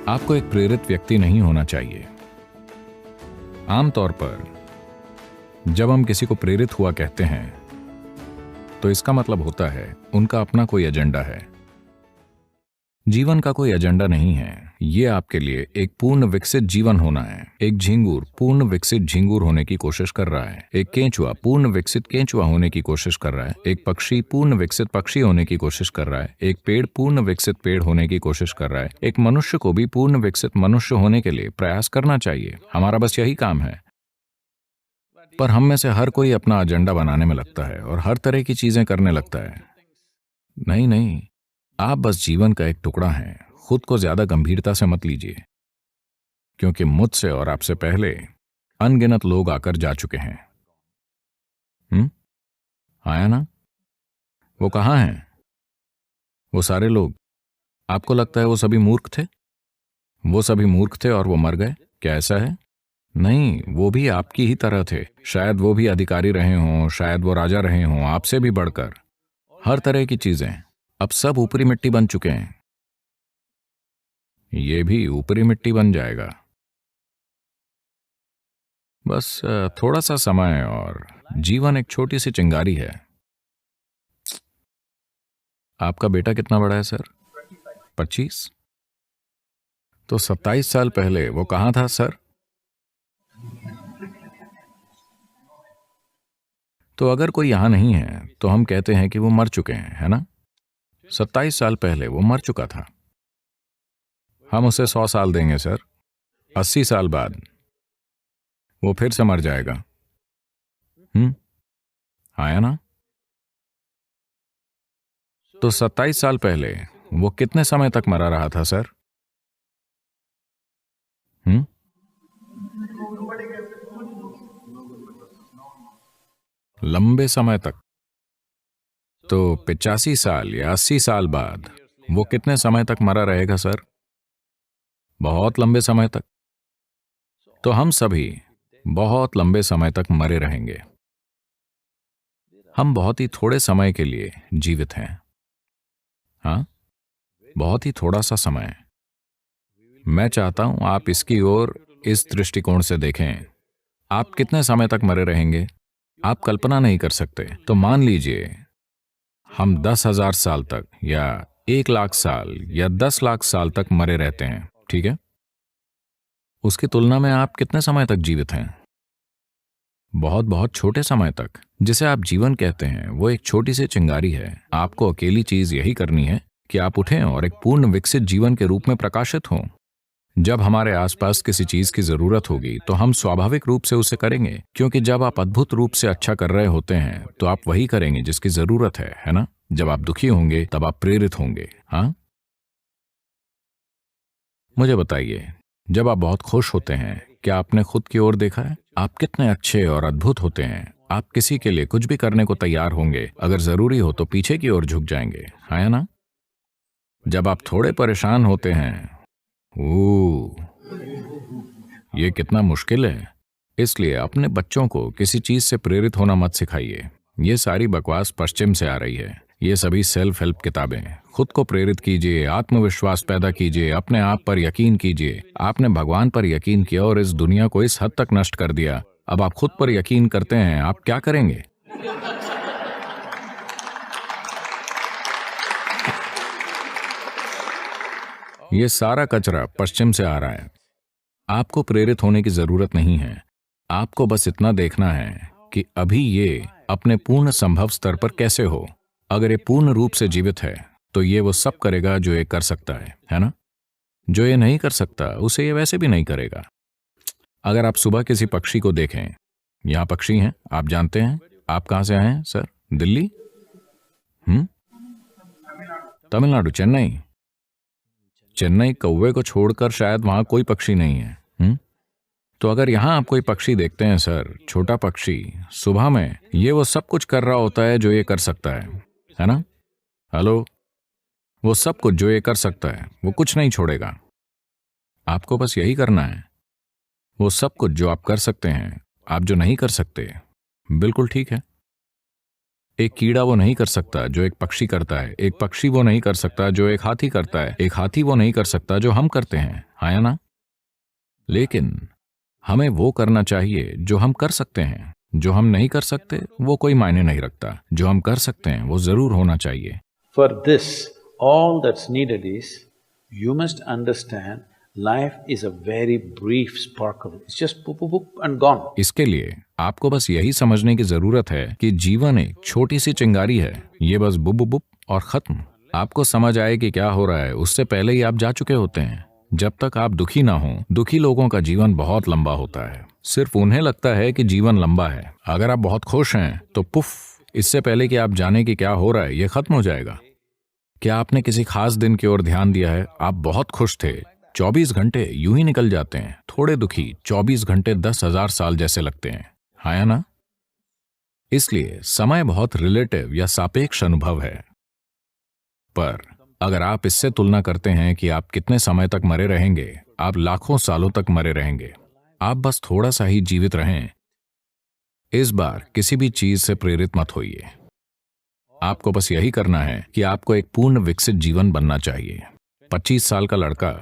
आपको एक प्रेरित व्यक्ति नहीं होना चाहिए। आमतौर पर जब हम किसी को प्रेरित हुआ कहते हैं तो इसका मतलब होता है उनका अपना कोई एजेंडा है। जीवन का कोई एजेंडा नहीं है। ये आपके लिए एक पूर्ण विकसित जीवन होना है। एक झींगुर पूर्ण विकसित झींगुर होने की कोशिश कर रहा है। एक केंचुआ पूर्ण विकसित केंचुआ होने की कोशिश कर रहा है। एक पक्षी पूर्ण विकसित पक्षी होने की कोशिश कर रहा है। एक पेड़ पूर्ण विकसित पेड़ होने की कोशिश कर रहा है। एक मनुष्य को भी पूर्ण विकसित मनुष्य होने के लिए प्रयास करना चाहिए। हमारा बस यही काम है। पर हम में से हर कोई अपना एजेंडा बनाने में लगता है और हर तरह की चीजें करने लगता है। नहीं नहीं, आप बस जीवन का एक टुकड़ा हैं। खुद को ज्यादा गंभीरता से मत लीजिए, क्योंकि मुझसे और आपसे पहले अनगिनत लोग आकर जा चुके हैं। आया ना? वो कहाँ हैं? वो सारे लोग। आपको लगता है वो सभी मूर्ख थे? वो सभी मूर्ख थे और वो मर गए? क्या ऐसा है? नहीं, वो भी आपकी ही तरह थे। शायद वो भी अधिकारी रहे हों, शायद वो राजा रहे हों, आपसे भी बढ़कर। हर तरह की चीजें। अब सब ऊपरी मिट्टी बन चुके हैं। ये भी ऊपरी मिट्टी बन जाएगा। बस थोड़ा सा समय और जीवन एक छोटी सी चिंगारी है। आपका बेटा कितना बड़ा है सर? 25? तो 27 साल पहले वो कहाँ था सर? तो अगर कोई यहां नहीं है तो हम कहते हैं कि वो मर चुके हैं, है ना? 27 साल पहले वो मर चुका था। हम उसे 100 साल देंगे सर। 80 साल बाद वो फिर से मर जाएगा। आया ना? तो 27 साल पहले वो कितने समय तक मरा रहा था सर? लंबे समय तक। तो 85 साल या 80 साल बाद वो कितने समय तक मरा रहेगा सर? बहुत लंबे समय तक। तो हम सभी बहुत लंबे समय तक मरे रहेंगे। हम बहुत ही थोड़े समय के लिए जीवित हैं। हाँ, बहुत ही थोड़ा सा समय। मैं चाहता हूं आप इसकी ओर इस दृष्टिकोण से देखें। आप कितने समय तक मरे रहेंगे आप कल्पना नहीं कर सकते। तो मान लीजिए हम 10,000 साल तक या 1,00,000 साल या 10 लाख साल तक मरे रहते हैं, ठीक है? उसकी तुलना में आप कितने समय तक जीवित हैं? बहुत बहुत छोटे समय तक। जिसे आप जीवन कहते हैं वो एक छोटी सी चिंगारी है। आपको अकेली चीज यही करनी है कि आप उठें और एक पूर्ण विकसित जीवन के रूप में प्रकाशित हों। जब हमारे आसपास किसी चीज की जरूरत होगी तो हम स्वाभाविक रूप से उसे करेंगे, क्योंकि जब आप अद्भुत रूप से अच्छा कर रहे होते हैं तो आप वही करेंगे जिसकी जरूरत है ना? जब आप दुखी होंगे तब आप प्रेरित होंगे। हाँ, मुझे बताइए, जब आप बहुत खुश होते हैं क्या आपने खुद की ओर देखा है? आप कितने अच्छे और अद्भुत होते हैं। आप किसी के लिए कुछ भी करने को तैयार होंगे। अगर जरूरी हो तो पीछे की ओर झुक जाएंगे, है ना? जब आप थोड़े परेशान होते हैं, ये कितना मुश्किल है। इसलिए अपने बच्चों को किसी चीज से प्रेरित होना मत सिखाइए। ये सारी बकवास पश्चिम से आ रही है। ये सभी सेल्फ हेल्प किताबें। खुद को प्रेरित कीजिए, आत्मविश्वास पैदा कीजिए, अपने आप पर यकीन कीजिए। आपने भगवान पर यकीन किया और इस दुनिया को इस हद तक नष्ट कर दिया। अब आप खुद पर यकीन करते हैं, आप क्या करेंगे? ये सारा कचरा पश्चिम से आ रहा है। आपको प्रेरित होने की जरूरत नहीं है। आपको बस इतना देखना है कि अभी ये अपने पूर्ण संभव स्तर पर कैसे हो। अगर ये पूर्ण रूप से जीवित है तो ये वो सब करेगा जो ये कर सकता है ना? जो ये नहीं कर सकता उसे ये वैसे भी नहीं करेगा। अगर आप सुबह किसी पक्षी को देखें, यहां पक्षी हैं, आप जानते हैं। आप कहां से आए हैं सर? दिल्ली? तमिलनाडु, चेन्नई। चेन्नई कौवे को छोड़कर शायद वहां कोई पक्षी नहीं है। तो अगर यहां आप कोई पक्षी देखते हैं सर, छोटा पक्षी, सुबह में ये वो सब कुछ कर रहा होता है जो ये कर सकता है ना? हेलो? वो सब कुछ जो ये कर सकता है वो कुछ नहीं छोड़ेगा। आपको बस यही करना है। वो सब कुछ जो आप कर सकते हैं, आप जो नहीं कर सकते, बिल्कुल ठीक है। एक कीड़ा वो नहीं कर सकता जो एक पक्षी करता है, एक पक्षी वो नहीं कर सकता जो एक हाथी करता है, एक हाथी वो नहीं कर सकता जो हम करते हैं, हाँ या ना? लेकिन हमें वो करना चाहिए जो हम कर सकते हैं। जो हम नहीं कर सकते वो कोई मायने नहीं रखता, जो हम कर सकते हैं वो जरूर होना चाहिए। For this, all that's needed is, you must understand life is a very brief sparkle. It's just poop, poop, poop and gone. इसके लिए आपको बस यही समझने की जरूरत है कि जीवन एक छोटी सी चिंगारी है, ये बस बुप बुप बुप और खत्म। आपको समझ आए कि क्या हो रहा है उससे पहले ही आप जा चुके होते हैं। जब तक आप दुखी ना हो, दुखी लोगों का जीवन बहुत लंबा होता है। सिर्फ उन्हें लगता है कि जीवन लंबा है। अगर आप बहुत खुश हैं तो पुफ, इससे पहले कि आप जाने कि क्या हो रहा है ये खत्म हो जाएगा। क्या आपने किसी खास दिन की ओर ध्यान दिया है? आप बहुत खुश थे, 24 घंटे यूं ही निकल जाते हैं। थोड़े दुखी, 24 घंटे 10,000 साल जैसे लगते हैं, हाँ या ना? इसलिए समय बहुत रिलेटिव या सापेक्ष अनुभव है। पर अगर आप इससे तुलना करते हैं कि आप कितने समय तक मरे रहेंगे, आप लाखों सालों तक मरे रहेंगे। आप बस थोड़ा सा ही जीवित रहें। इस बार किसी भी चीज से प्रेरित मत होइए। आपको बस यही करना है कि आपको एक पूर्ण विकसित जीवन बनना चाहिए। 25 साल का लड़का,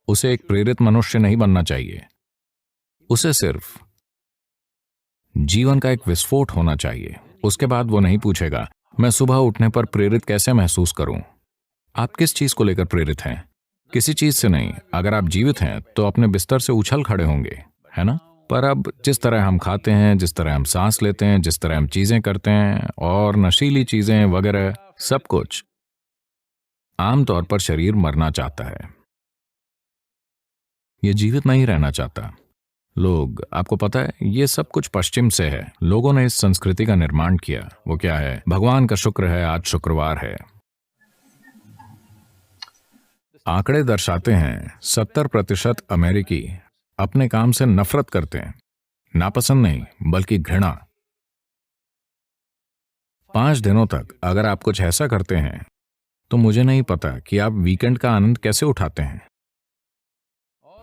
उसे एक प्रेरित मनुष्य नहीं बनना चाहिए। उसे सिर्फ जीवन का एक विस्फोट होना चाहिए। उसके बाद वो नहीं पूछेगा मैं सुबह उठने पर प्रेरित कैसे महसूस करूं। आप किस चीज को लेकर प्रेरित हैं? किसी चीज से नहीं। अगर आप जीवित हैं तो अपने बिस्तर से उछल खड़े होंगे, है ना? पर अब जिस तरह हम खाते हैं, जिस तरह हम सांस लेते हैं, जिस तरह हम चीजें करते हैं और नशीली चीजें वगैरह, सब कुछ आमतौर पर शरीर मरना चाहता है, ये जीवित नहीं रहना चाहता। लोग, आपको पता है, ये सब कुछ पश्चिम से है। लोगों ने इस संस्कृति का निर्माण किया। वो क्या है? भगवान का शुक्र है आज शुक्रवार है। आंकड़े दर्शाते हैं 70% अमेरिकी अपने काम से नफरत करते हैं। नापसंद नहीं बल्कि घृणा। 5 दिनों तक अगर आप कुछ ऐसा करते हैं तो मुझे नहीं पता कि आप वीकेंड का आनंद कैसे उठाते हैं।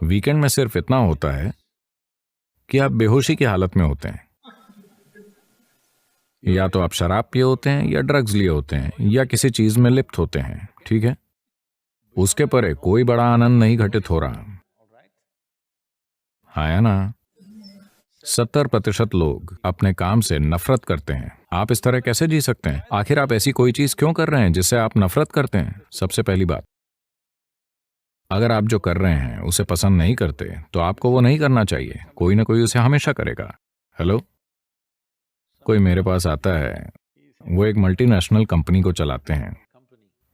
वीकेंड में सिर्फ इतना होता है कि आप बेहोशी की हालत में होते हैं। या तो आप शराब पिए होते हैं या ड्रग्स लिए होते हैं या किसी चीज में लिप्त होते हैं, ठीक है? उसके परे कोई बड़ा आनंद नहीं घटित हो रहा, हाँ या ना? 70% लोग अपने काम से नफरत करते हैं। आप इस तरह कैसे जी सकते हैं? आखिर आप ऐसी कोई चीज क्यों कर रहे हैं जिससे आप नफरत करते हैं? सबसे पहली बात, अगर आप जो कर रहे हैं उसे पसंद नहीं करते तो आपको वो नहीं करना चाहिए। कोई ना कोई उसे हमेशा करेगा। हेलो, कोई मेरे पास आता है, वो एक मल्टीनेशनल कंपनी को चलाते हैं,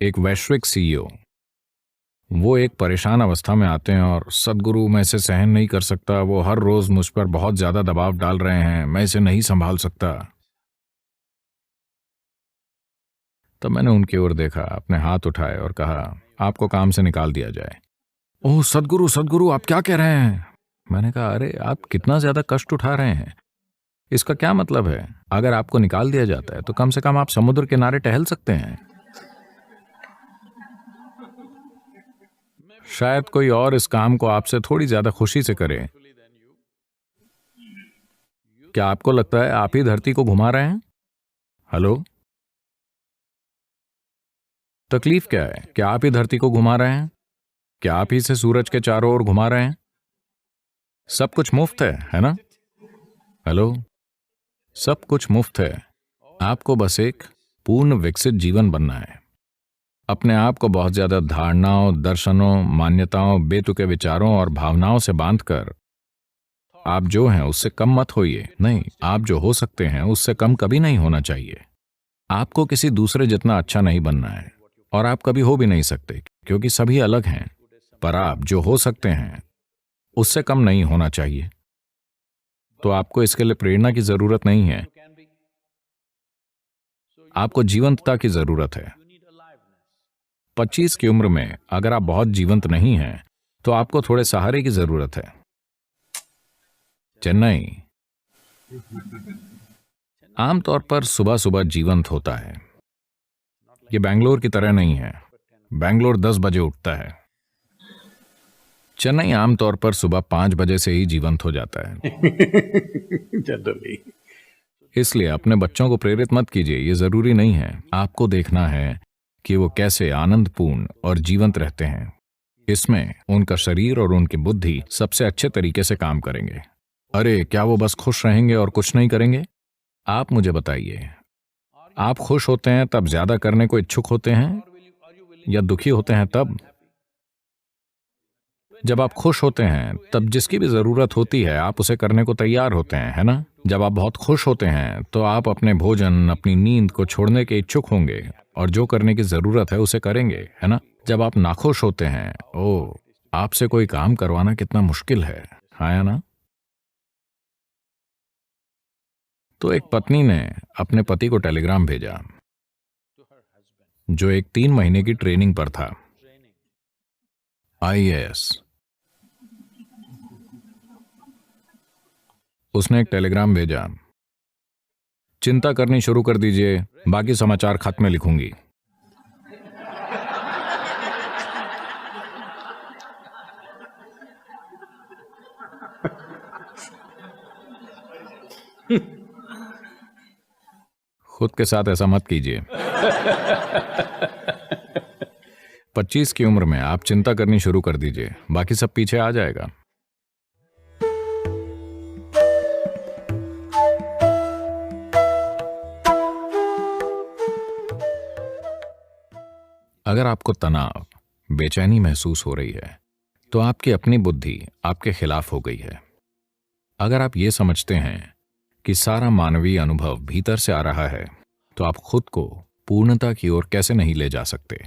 एक वैश्विक सीईओ। वो एक परेशान अवस्था में आते हैं और सदगुरु, मैं इसे सहन नहीं कर सकता, वो हर रोज मुझ पर बहुत ज्यादा दबाव डाल रहे हैं, मैं इसे नहीं संभाल सकता। तब मैंने उनकी ओर देखा, अपने हाथ उठाए और कहा आपको काम से निकाल दिया जाए। ओह सदगुरु, सदगुरु आप क्या कह रहे हैं? मैंने कहा अरे आप कितना ज्यादा कष्ट उठा रहे हैं। इसका क्या मतलब है? अगर आपको निकाल दिया जाता है तो कम से कम आप समुद्र किनारे टहल सकते हैं। शायद कोई और इस काम को आपसे थोड़ी ज्यादा खुशी से करे। क्या आपको लगता है आप ही धरती को घुमा रहे हैं? हेलो, तकलीफ क्या है? क्या आप ही धरती को घुमा रहे हैं? क्या आप ही से सूरज के चारों ओर घुमा रहे हैं? सब कुछ मुफ्त है ना? हेलो, सब कुछ मुफ्त है। आपको बस एक पूर्ण विकसित जीवन बनना है। अपने आप को बहुत ज्यादा धारणाओं, दर्शनों, मान्यताओं, बेतुके विचारों और भावनाओं से बांधकर आप जो हैं उससे कम मत होइए। नहीं, आप जो हो सकते हैं उससे कम कभी नहीं होना चाहिए। आपको किसी दूसरे जितना अच्छा नहीं बनना है और आप कभी हो भी नहीं सकते, क्योंकि सभी अलग हैं। पर आप जो हो सकते हैं उससे कम नहीं होना चाहिए। तो आपको इसके लिए प्रेरणा की जरूरत नहीं है, आपको जीवंतता की जरूरत है। 25 की उम्र में अगर आप बहुत जीवंत नहीं हैं तो आपको थोड़े सहारे की जरूरत है। चेन्नई आमतौर पर सुबह सुबह जीवंत होता है। ये बेंगलोर की तरह नहीं है। बेंगलोर 10 बजे उठता है। चेन्नई आमतौर पर सुबह 5 बजे से ही जीवंत हो जाता है। Generally. इसलिए अपने बच्चों को प्रेरित मत कीजिए, ये जरूरी नहीं है। आपको देखना है कि वो कैसे आनंदपूर्ण और जीवंत रहते हैं। इसमें उनका शरीर और उनकी बुद्धि सबसे अच्छे तरीके से काम करेंगे। अरे क्या वो बस खुश रहेंगे और कुछ नहीं करेंगे? आप मुझे बताइए, आप खुश होते हैं तब ज्यादा करने को इच्छुक होते हैं या दुखी होते हैं तब? जब आप खुश होते हैं तब जिसकी भी जरूरत होती है आप उसे करने को तैयार होते हैं, है ना? जब आप बहुत खुश होते हैं तो आप अपने भोजन, अपनी नींद को छोड़ने के इच्छुक होंगे और जो करने की जरूरत है उसे करेंगे, है ना? जब आप नाखुश होते हैं, ओ, आपसे कोई काम करवाना कितना मुश्किल है या ना? तो एक पत्नी ने अपने पति को टेलीग्राम भेजा जो एक 3 महीने की ट्रेनिंग पर था, IAS। उसने एक टेलीग्राम भेजा, चिंता करनी शुरू कर दीजिए, बाकी समाचार खत में लिखूंगी। खुद के साथ ऐसा मत कीजिए। 25 की उम्र में आप चिंता करनी शुरू कर दीजिए, बाकी सब पीछे आ जाएगा। अगर आपको तनाव, बेचैनी महसूस हो रही है तो आपकी अपनी बुद्धि आपके खिलाफ हो गई है। अगर आप ये समझते हैं कि सारा मानवीय अनुभव भीतर से आ रहा है तो आप खुद को पूर्णता की ओर कैसे नहीं ले जा सकते?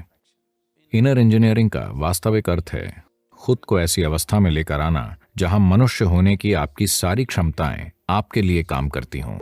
इनर इंजीनियरिंग का वास्तविक अर्थ है खुद को ऐसी अवस्था में लेकर आना जहां मनुष्य होने की आपकी सारी क्षमताएं आपके लिए काम करती हों।